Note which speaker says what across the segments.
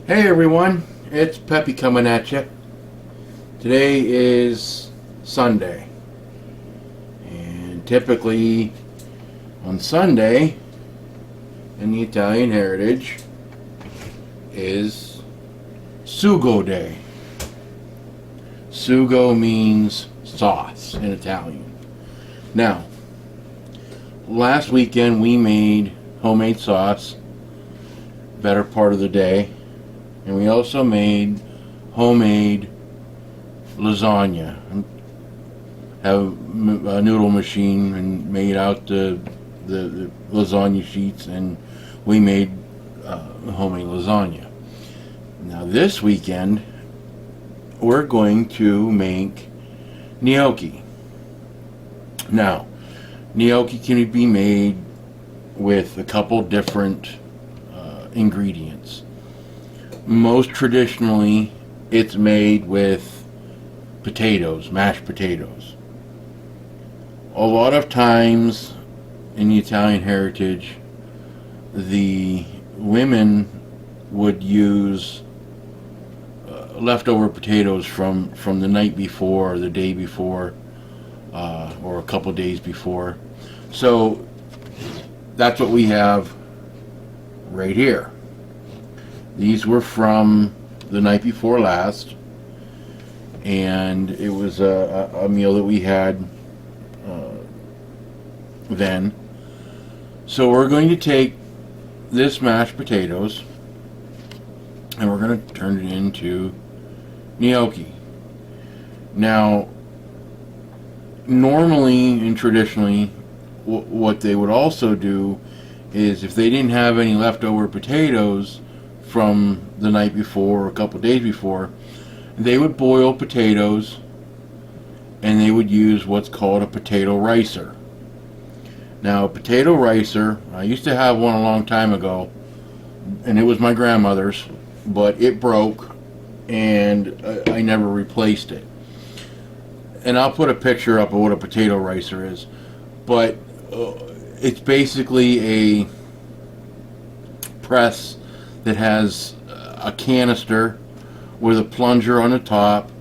Speaker 1: Hey everyone, it's Peppy coming at you. Today is Sunday, and typically on Sunday in the Italian heritage is Sugo Day. Sugo means sauce in Italian. Now, last weekend we made homemade sauce, better part of the day. And we also made homemade lasagna. Have a noodle machine and made out the lasagna sheets, and we made homemade lasagna. Now this weekend we're going to make gnocchi. Now, gnocchi can be made with a couple different ingredients. Most traditionally, it's made with potatoes, mashed potatoes. A lot of times in the Italian heritage, the women would use leftover potatoes from the night before or the day before, or a couple days before. So that's what we have right here. These were from the night before last, and it was a meal that we had then. So we're going to take this mashed potatoes and we're going to turn it into gnocchi. Now, normally and traditionally, what they would also do is if they didn't have any leftover potatoes from the night before or a couple days before, they would boil potatoes and they would use what's called a potato ricer. Now, a potato ricer, I used to have one a long time ago, and it was my grandmother's, but it broke and I never replaced it. And I'll put a picture up of what a potato ricer is, but it's basically a press that has a canister with a plunger on the top,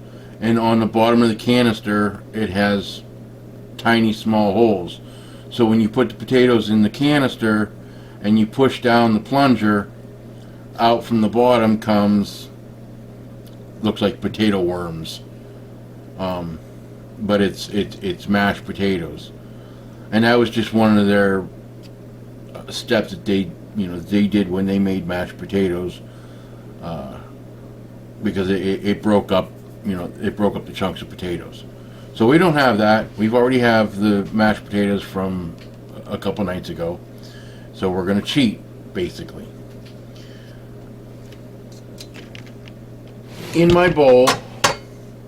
Speaker 1: and on the bottom of the canister it has tiny small holes. So when you put the potatoes in the canister and you push down the plunger, out from the bottom comes, looks like potato worms, but it's mashed potatoes. And that was just one of their steps that they did when they made mashed potatoes, because it broke up, it broke up the chunks of potatoes. So we don't have that. We've already have the mashed potatoes from a couple nights ago. So we're going to cheat, basically. In my bowl,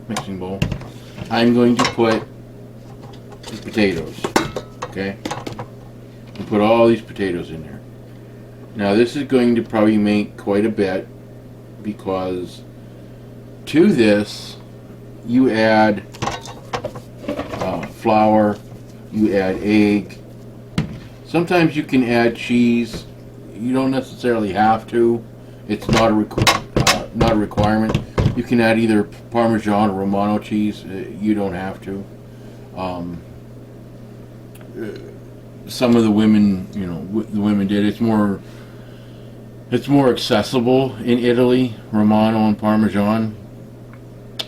Speaker 1: mixing bowl, I'm going to put the potatoes. Okay? And put all these potatoes in there. Now this is going to probably make quite a bit, because to this you add flour, you add egg. Sometimes you can add cheese. You don't necessarily have to. It's not a not a requirement. You can add either Parmesan or Romano cheese. You don't have to. Some of the women, the women did. It's more accessible in Italy, Romano and Parmesan,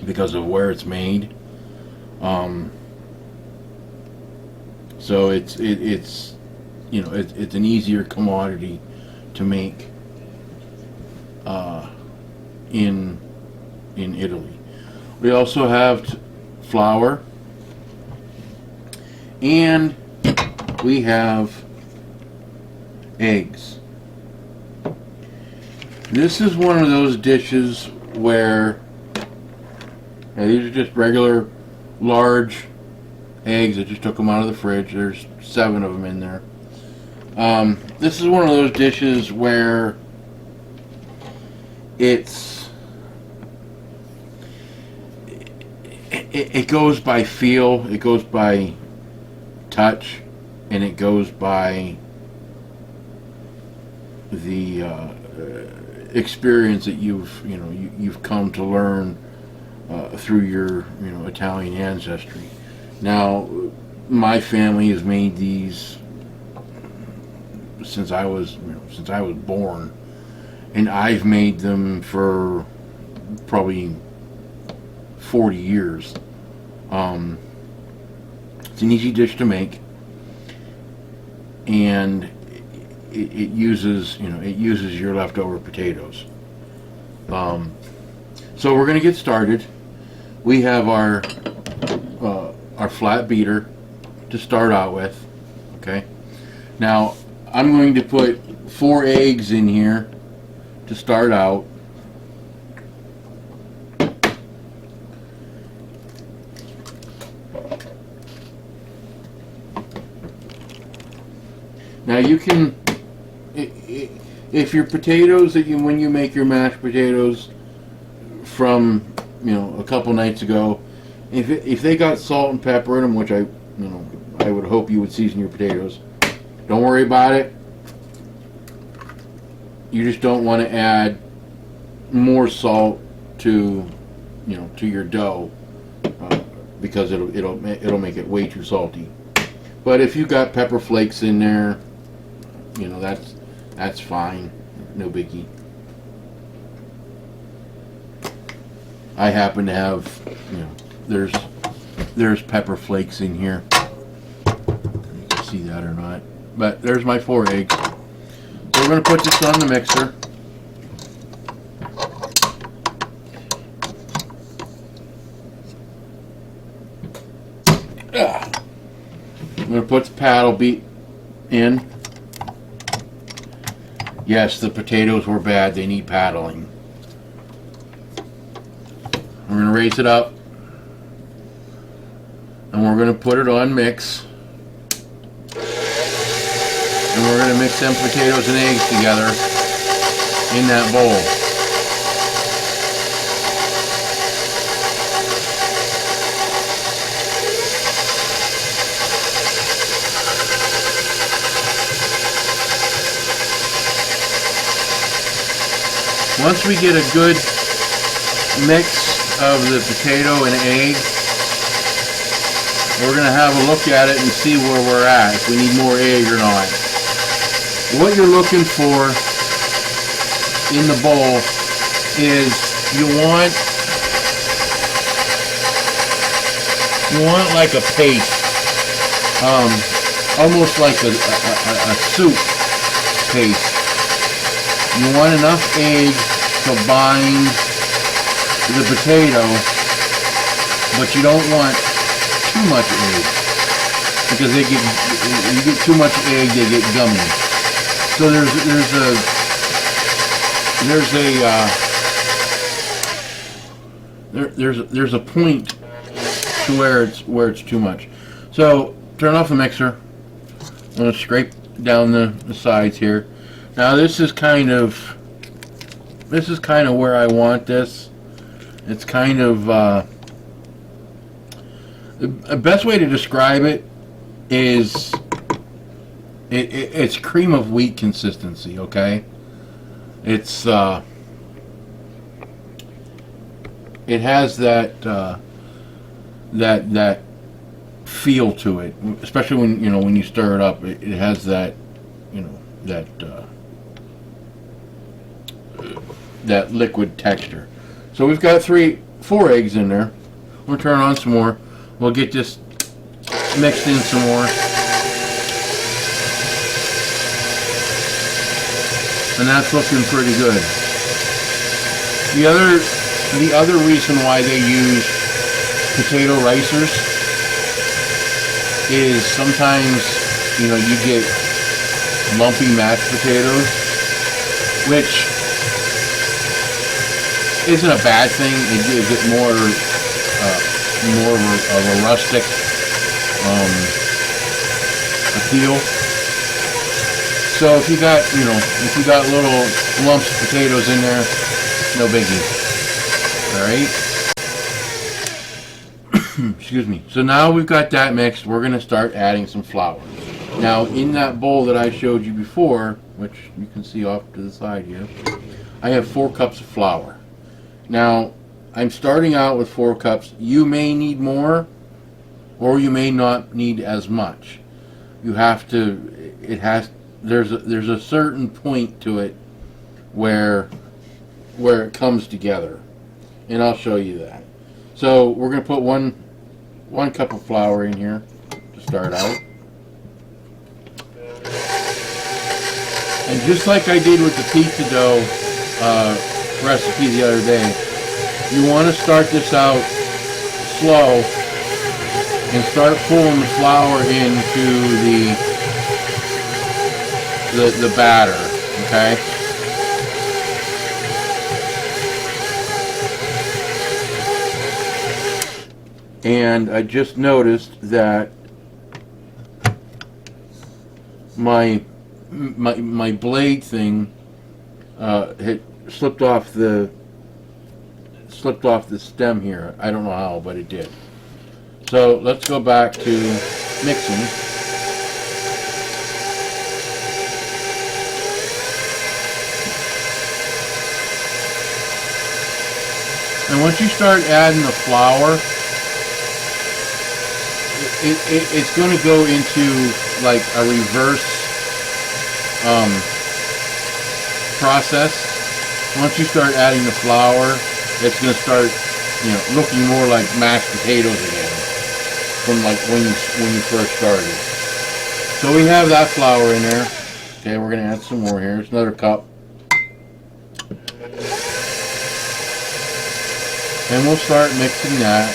Speaker 1: because of where it's made. So it's an easier commodity to make in Italy. We also have flour, and we have eggs. This is one of those dishes where these are just regular large eggs. I just took them out of the fridge. There's 7 of them in there. This is one of those dishes where it goes by feel, it goes by touch, and it goes by the experience that you've come to learn through your Italian ancestry. Now, my family has made these since I was born, and I've made them for probably 40 years. It's an easy dish to make, and it uses your leftover potatoes. So we're going to get started. We have our flat beater to start out with. Okay. Now I'm going to put 4 eggs in here to start out. Now you can, if your potatoes when you make your mashed potatoes from a couple nights ago, if they got salt and pepper in them, which I would hope you would season your potatoes, don't worry about it. You just don't want to add more salt to your dough because it'll make it way too salty. But if you got pepper flakes in there, that's fine, no biggie. I happen to have, there's pepper flakes in here. You can see that or not, but there's my 4 eggs. So we're going to put this on the mixer. I'm going to put the paddle beat in. Yes, the potatoes were bad. They need paddling. We're going to raise it up. And we're going to put it on mix. And we're going to mix them potatoes and eggs together in that bowl. Once we get a good mix of the potato and egg, we're going to have a look at it and see where we're at, if we need more egg or not. What you're looking for in the bowl is you want like a paste, almost like a soup paste. You want enough egg to bind the potato, but you don't want too much egg, because you get too much egg, they get gummy. So there's a point to where it's too much. So turn off the mixer. I'm going to scrape down the sides here. Now this is kind of where I want this. It's kind of the best way to describe it is it's cream of wheat consistency. Okay, it's it has that feel to it, especially when you stir it up. It has that that liquid texture. So we've got 4 eggs in there. We'll turn on some more. We'll get this mixed in some more. And that's looking pretty good. The other reason why they use potato ricers is sometimes you get lumpy mashed potatoes, which isn't a bad thing. It gives it more of a rustic appeal. So if you got little lumps of potatoes in there, no biggie. All right. Excuse me. So now we've got that mixed. We're going to start adding some flour. Now in that bowl that I showed you before, which you can see off to the side here, I have 4 cups of flour. Now, I'm starting out with 4 cups. You may need more, or you may not need as much. You have to, there's a certain point to it where it comes together. And I'll show you that. So we're going to put one cup of flour in here to start out. And just like I did with the pizza dough recipe the other day, you want to start this out slow and start pulling the flour into the batter, okay? And I just noticed that my blade thing had slipped off the stem here. I don't know how, but it did. So let's go back to mixing. And once you start adding the flour, it's going to go into like a reverse process. Once you start adding the flour, it's going to start, looking more like mashed potatoes again from like when you first started. So we have that flour in there. Okay, we're going to add some more here. It's another cup. And we'll start mixing that.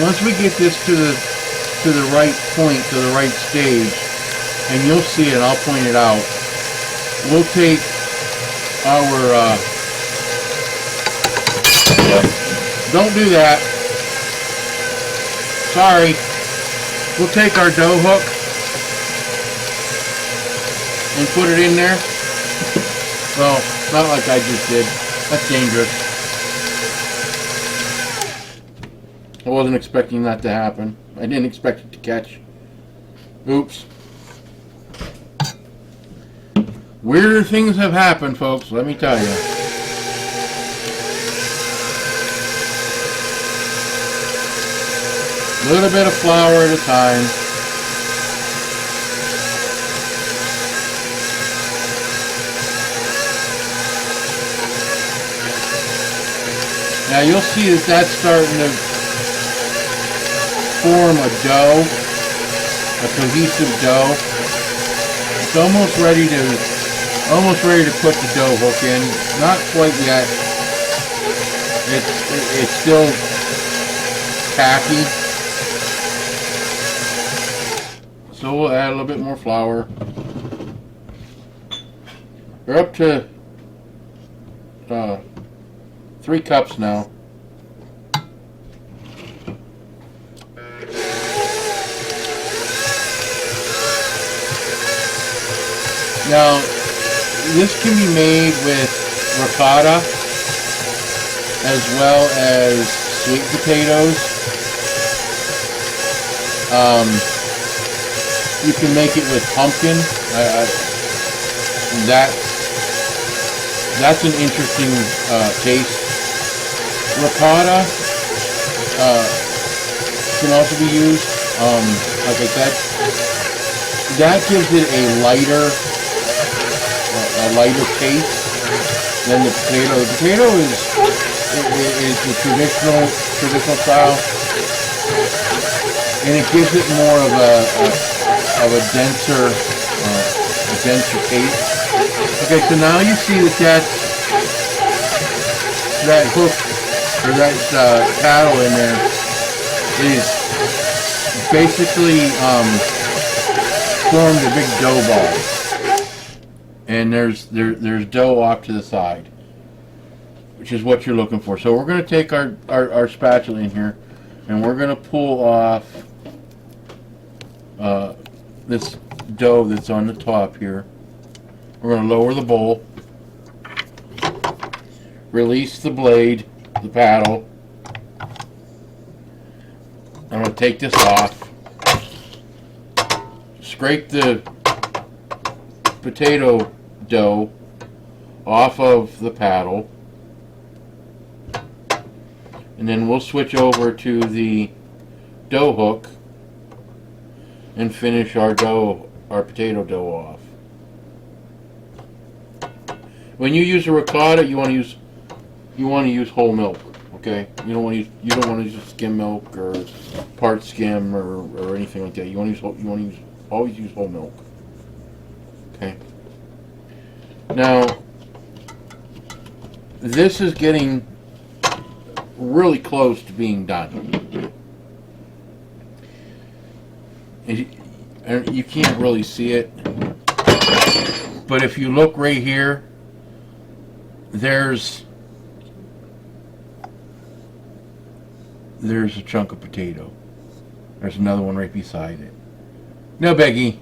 Speaker 1: Once we get this to the right point, to the right stage, and you'll see it, I'll point it out, we'll take our, don't do that, sorry, we'll take our dough hook and put it in there. Well, not like I just did, that's dangerous. I wasn't expecting that to happen. I didn't expect it to catch. Oops. Weirder things have happened, folks, let me tell you. A little bit of flour at a time. Now you'll see that that's starting to form a dough, a cohesive dough. It's almost ready to put the dough hook in. Not quite yet. It's still tacky. So we'll add a little bit more flour. We're up to 3 cups now. Now, this can be made with ricotta as well as sweet potatoes. You can make it with pumpkin. That's an interesting taste. Ricotta can also be used. Like I said, that gives it a lighter taste than the potato. The potato is the traditional style, and it gives it more of a denser taste. Okay, so now you see that hook or that paddle in there is basically formed a big dough ball. And there's dough off to the side, which is what you're looking for. So we're going to take our spatula in here, and we're going to pull off this dough that's on the top here. We're going to lower the bowl, release the blade, the paddle. I'm going to take this off, scrape the potato dough off of the paddle. And then we'll switch over to the dough hook and finish our potato dough off. When you use a ricotta, you want to use whole milk. Okay, you don't want to use skim milk or part skim or anything like that. You want to always use whole milk. Okay. Now, this is getting really close to being done. And you can't really see it, but if you look right here, there's a chunk of potato. There's another one right beside it. No biggie.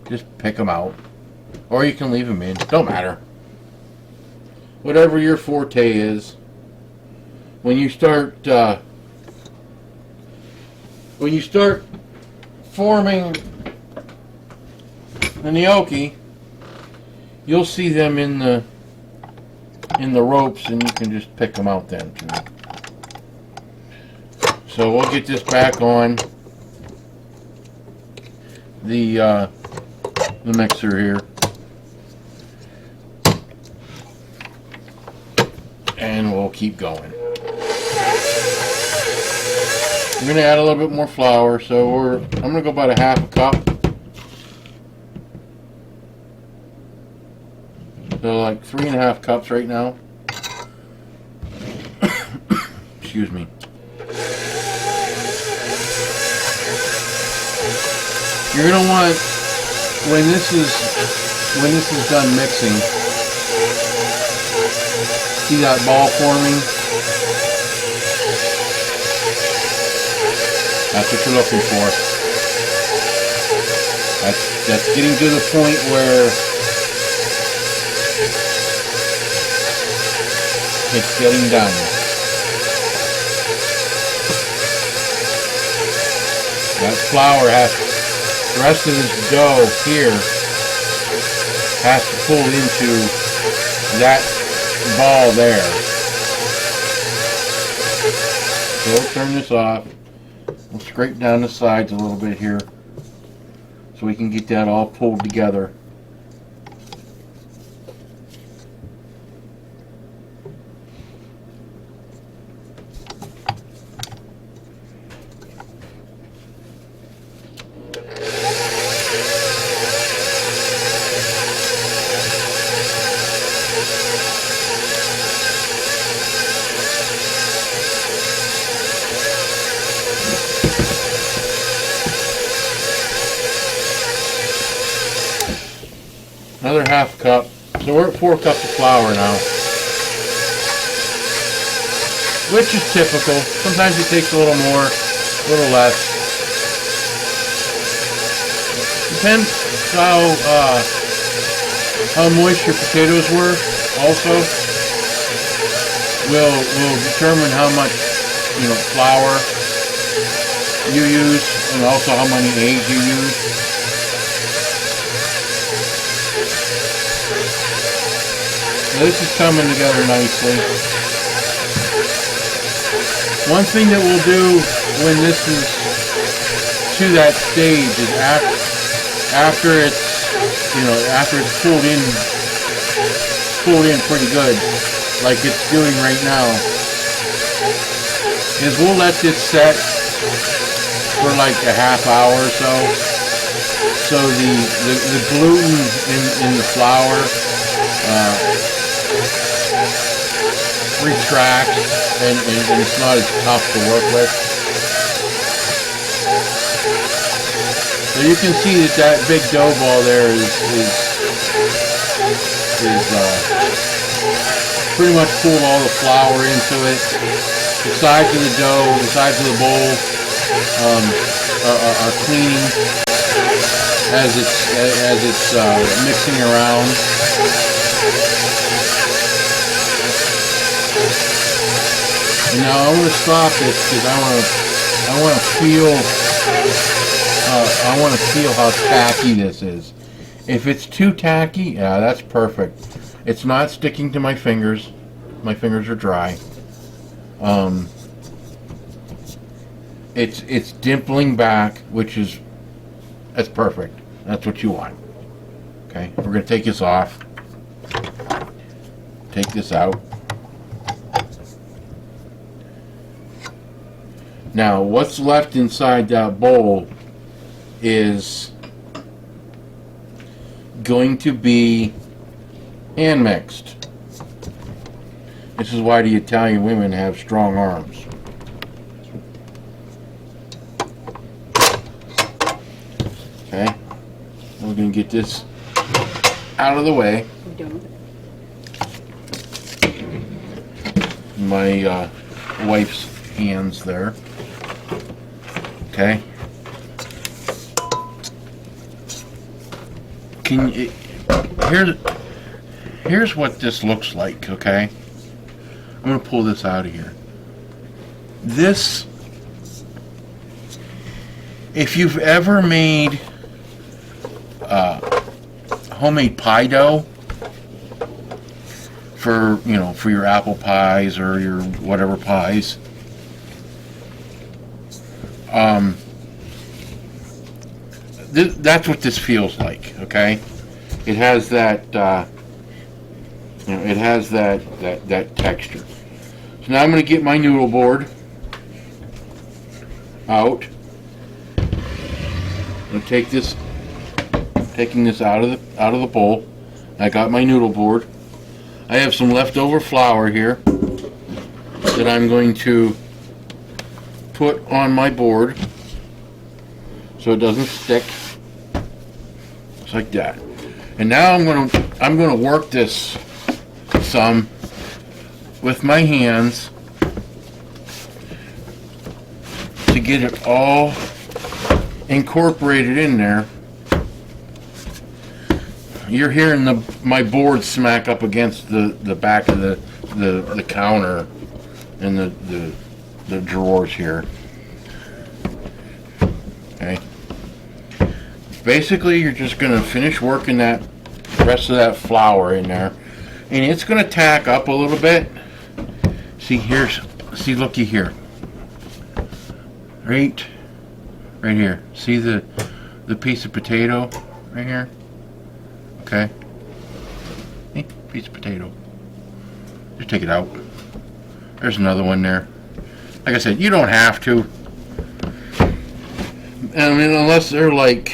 Speaker 1: Just pick them out. Or you can leave them in. Don't matter. Whatever your forte is. When you start forming the gnocchi, you'll see them in the ropes, and you can just pick them out then too. So we'll get this back on the mixer here, and we'll keep going. We're going to add a little bit more flour, so I'm going to go about a half a cup. So like 3.5 cups right now. Excuse me. You're going to want, when this is done mixing, see that ball forming? That's what you're looking for. That's getting to the point where it's getting done. That flour the rest of this dough here has to pull into that ball there. So we'll turn this off. We'll scrape down the sides a little bit here so we can get that all pulled together. Another half cup. So we're at 4 cups of flour now, which is typical. Sometimes it takes a little more, a little less. Depends how moist your potatoes were. Also, will determine how much flour you use, and also how many eggs you use. This is coming together nicely. One thing that we'll do when this is to that stage is after it's pulled in pretty good, like it's doing right now, is we'll let this set for like a half hour or so. So the gluten in the flour retracts and it's not as tough to work with. So you can see that big dough ball there is pretty much pulled all the flour into it. The sides of the dough, the sides of the bowl are cleaning as it's mixing around. And now I want to stop this because I want to feel how tacky this is. If it's too tacky, yeah, that's perfect. It's not sticking to my fingers. My fingers are dry. It's dimpling back, that's perfect. That's what you want. Okay, we're gonna take this off. Take this out. Now, what's left inside that bowl is going to be hand mixed. This is why the Italian women have strong arms. Okay, we're going to get this out of the way. My wife's hands there. Okay. Here's what this looks like, okay? I'm going to pull this out of here. This, if you've ever made homemade pie dough for your apple pies or your whatever pies, that's what this feels like, okay? It has that, it has that texture. So now I'm going to get my noodle board out. I'm going to take this, taking this out of the bowl. I got my noodle board. I have some leftover flour here that I'm going to put on my board so it doesn't stick. Just like that. And now I'm going to work this some with my hands to get it all incorporated in there. You're hearing my board smack up against the back of the counter and the drawers here. Okay. Basically, you're just going to finish working that rest of that flour in there, and it's going to tack up a little bit. See, looky here. Right here. See the piece of potato right here? Okay. Piece of potato. Just take it out. There's another one there. Like I said, you don't have to. I mean, unless they're like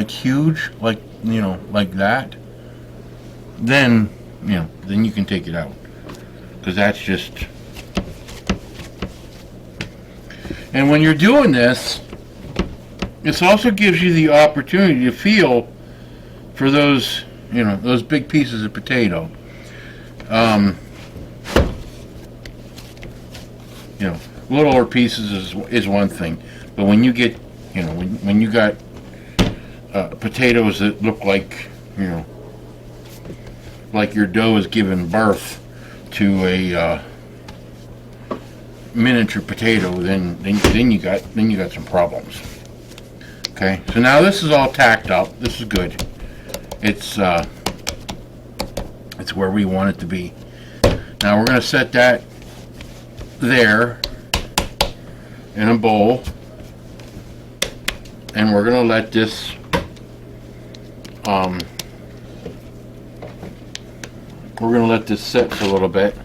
Speaker 1: huge, like that, then you can take it out, because that's just. And when you're doing this, this also gives you the opportunity to feel for those big pieces of potato. Littler pieces is one thing, but when you get, when you got potatoes that look like, like your dough is giving birth to a miniature potato, then you got some problems. Okay, so now this is all tacked up. This is good. It's where we want it to be. Now we're going to set that there in a bowl, and we're going to let this sit for a little bit,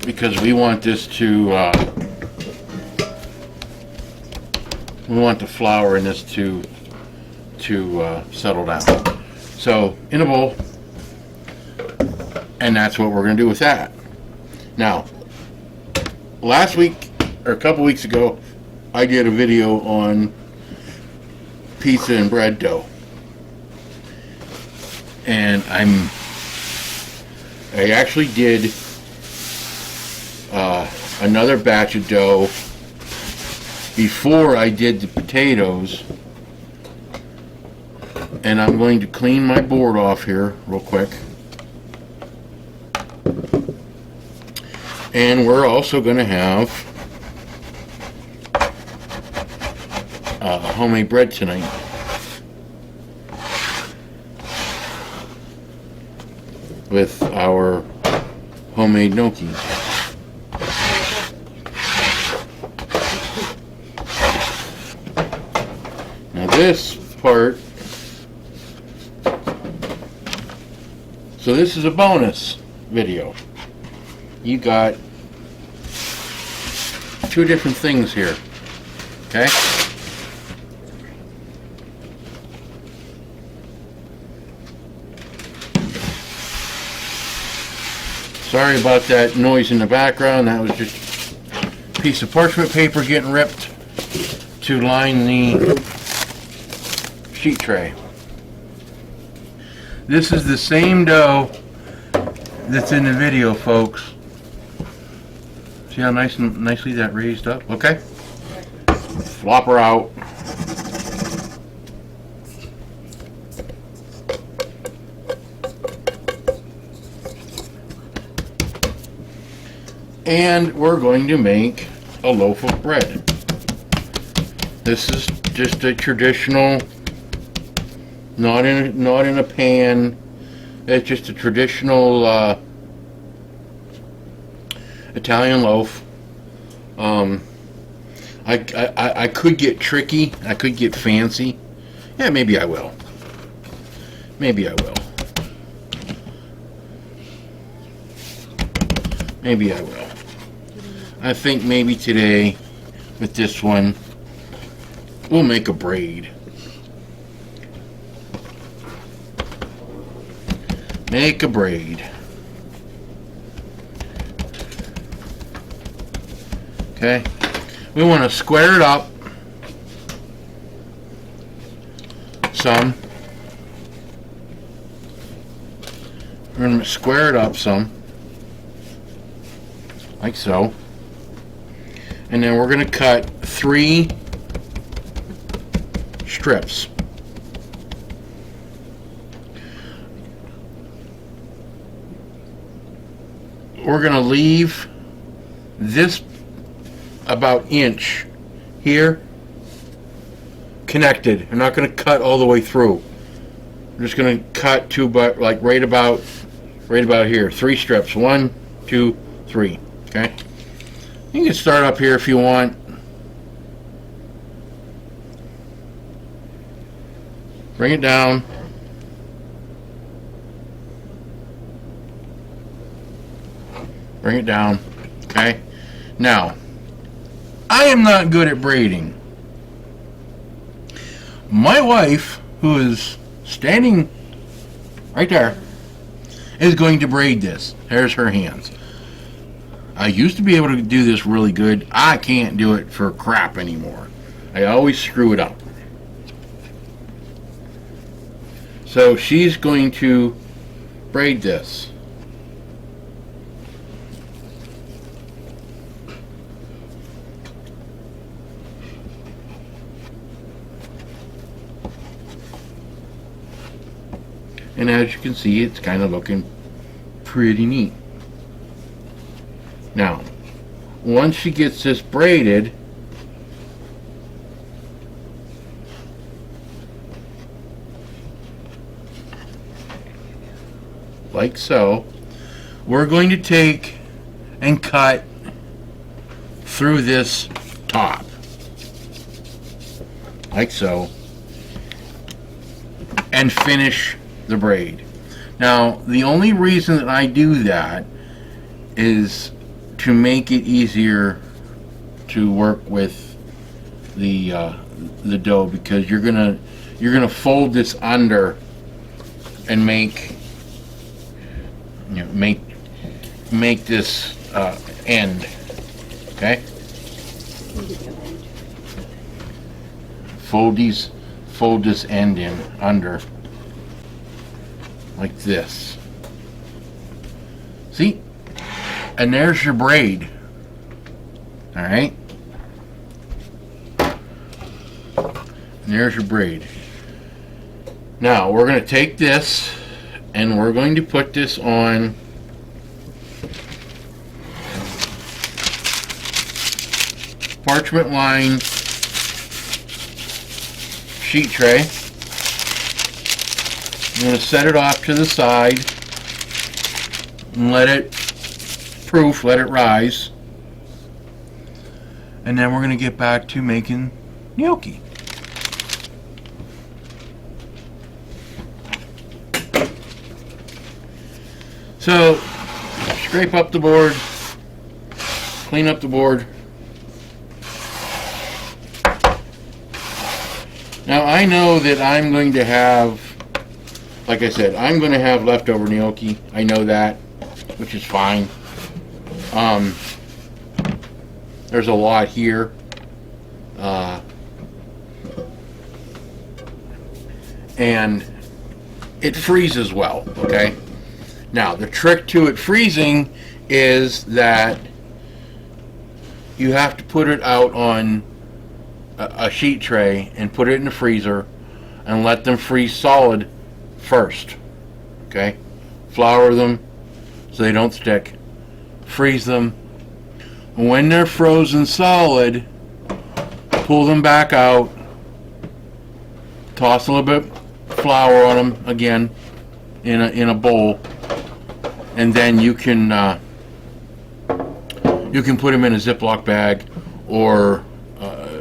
Speaker 1: because we want this to we want the flour in this to settle down. So in a bowl, and that's what we're going to do with that. Now, last week or a couple weeks ago, I did a video on pizza and bread dough, and I actually did another batch of dough before I did the potatoes, and I'm going to clean my board off here real quick. And we're also going to have homemade bread tonight. with our homemade gnocchi. Now this part, so this is a bonus video. You got two different things here, okay? Sorry about that noise in the background. That was just a piece of parchment paper getting ripped to line the sheet tray. This is the same dough that's in the video, folks. See how nicely that raised up? Okay. Flop her out. And we're going to make a loaf of bread. This is just a traditional, not in a pan. It's just a traditional Italian loaf. I could get tricky. I could get fancy. Yeah, maybe I will. Maybe I will. Maybe I will. I think maybe today, with this one, we'll make a braid. Make a braid. Okay. We want to square it up some. We're going to square it up some, like so. And then we're going to cut 3 strips. We're going to leave this about inch here connected. I'm not going to cut all the way through. I'm just going to cut to about like right about here. 3 strips. 1, 2, 3. Okay. You can start up here if you want. Bring it down. Bring it down. Okay. Now, I am not good at braiding. My wife, who is standing right there, is going to braid this. There's her hands. I used to be able to do this really good. I can't do it for crap anymore. I always screw it up. So she's going to braid this. And as you can see, it's kind of looking pretty neat. Now, once she gets this braided, like so, we're going to take and cut through this top, like so, and finish the braid. Now, the only reason that I do that is to make it easier to work with the dough, because you're gonna fold this under and make this end. Okay. Fold this end in under like this. See? And there's your braid. Alright? And there's your braid. Now, we're going to take this and we're going to put this on parchment lined sheet tray. I'm going to set it off to the side. and let it proof, let it rise. And then we're going to get back to making gnocchi. So, scrape up the board, clean up the board. Now I know that I'm going to have, like I said, I'm going to have leftover gnocchi. I know that, which is fine. There's a lot here. And it freezes well, okay? Now, the trick to it freezing is that you have to put it out on a sheet tray and put it in the freezer and let them freeze solid first, okay? Flour them so they don't stick. Freeze them. When they're frozen solid, pull them back out, toss a little bit of flour on them again in a bowl, and then you can put them in a Ziploc bag or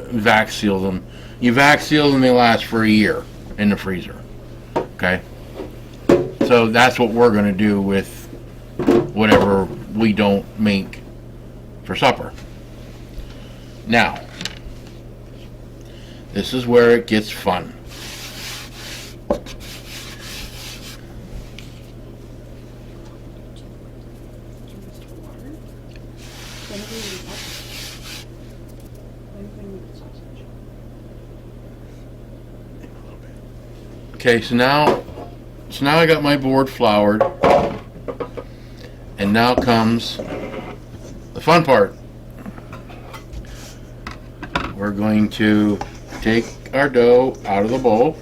Speaker 1: vac seal them. You vac seal them, they last for a year in the freezer. Okay, so that's what we're going to do with whatever we don't make for supper. Now, this is where it gets fun. Okay, so now I got my board floured, and now comes the fun part. We're going to take our dough out of the bowl,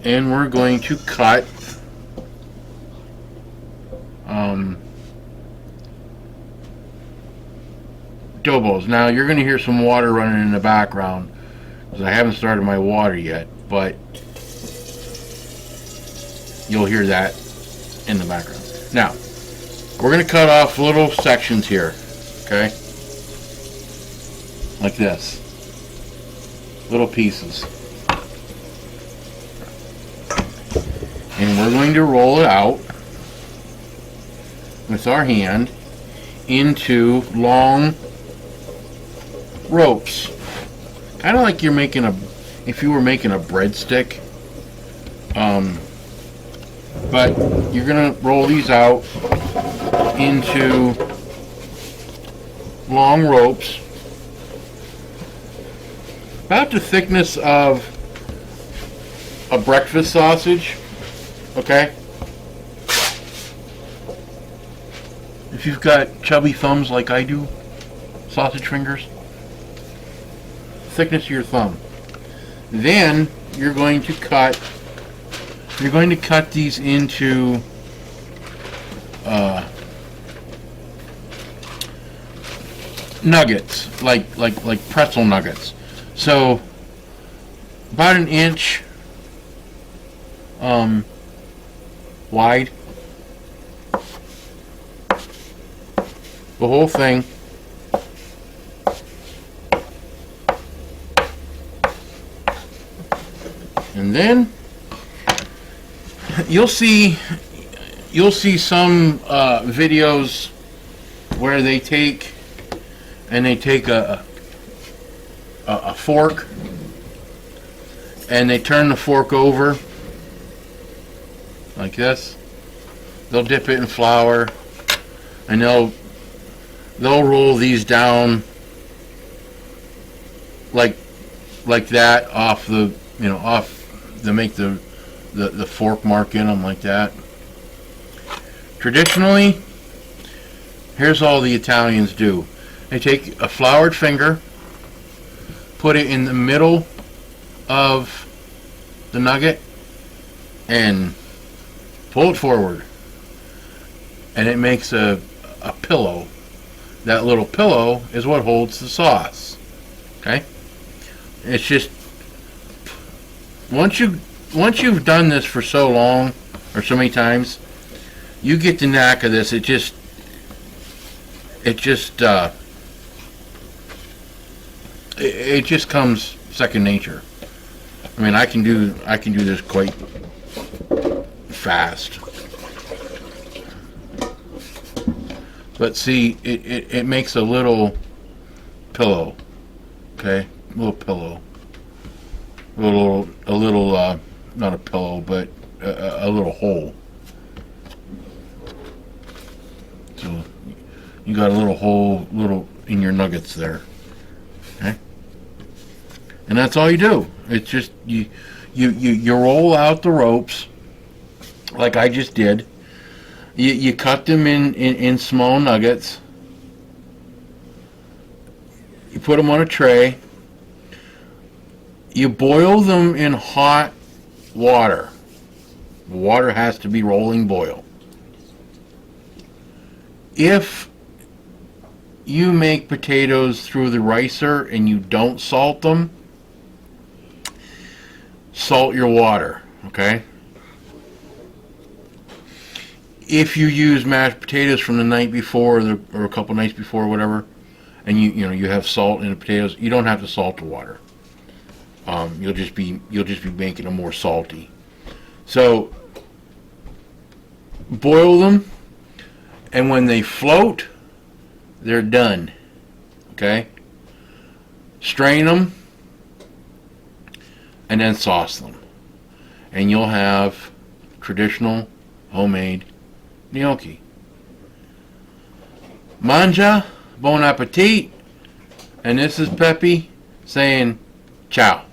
Speaker 1: and we're going to cut dough balls. Now you're going to hear some water running in the background because I haven't started my water yet, but you'll hear that in the background. Now, we're going to cut off little sections here, okay? Like this. Little pieces. And we're going to roll it out with our hand into long ropes. Kind of like you're making if you were making a breadstick. But you're going to roll these out into long ropes about the thickness of a breakfast sausage, okay? If you've got chubby thumbs like I do, sausage fingers, thickness of your thumb. Then you're going to cut these into nuggets, like pretzel nuggets. So about an inch wide, the whole thing. And then you'll see some videos where they take a fork and they turn the fork over like this. They'll dip it in flour and they'll roll these down like that off the to make the fork mark in them like that. Traditionally, here's all the Italians do. They take a floured finger, put it in the middle of the nugget, and pull it forward. And it makes a pillow. That little pillow is what holds the sauce. Okay? It's just once you've done this for so long, or so many times, you get the knack of this. It just comes second nature. I mean, I can do this quite fast. But see, it makes a little pillow. Okay, a little pillow. A little not a pillow, but a little hole. So you got a little hole, in your nuggets there. Okay, and that's all you do. It's just you roll out the ropes, like I just did. You cut them in small nuggets. You put them on a tray. You boil them in hot water. The water has to be rolling boil. If you make potatoes through the ricer and you don't salt them, salt your water, okay? If you use mashed potatoes from the night before or a couple nights before or whatever, and you have salt in the potatoes, you don't have to salt the water. You'll just be making them more salty. So boil them, and when they float, they're done. Okay? Strain them, and then sauce them, and you'll have traditional homemade gnocchi. Manja, bon appetit, and this is Peppy saying ciao.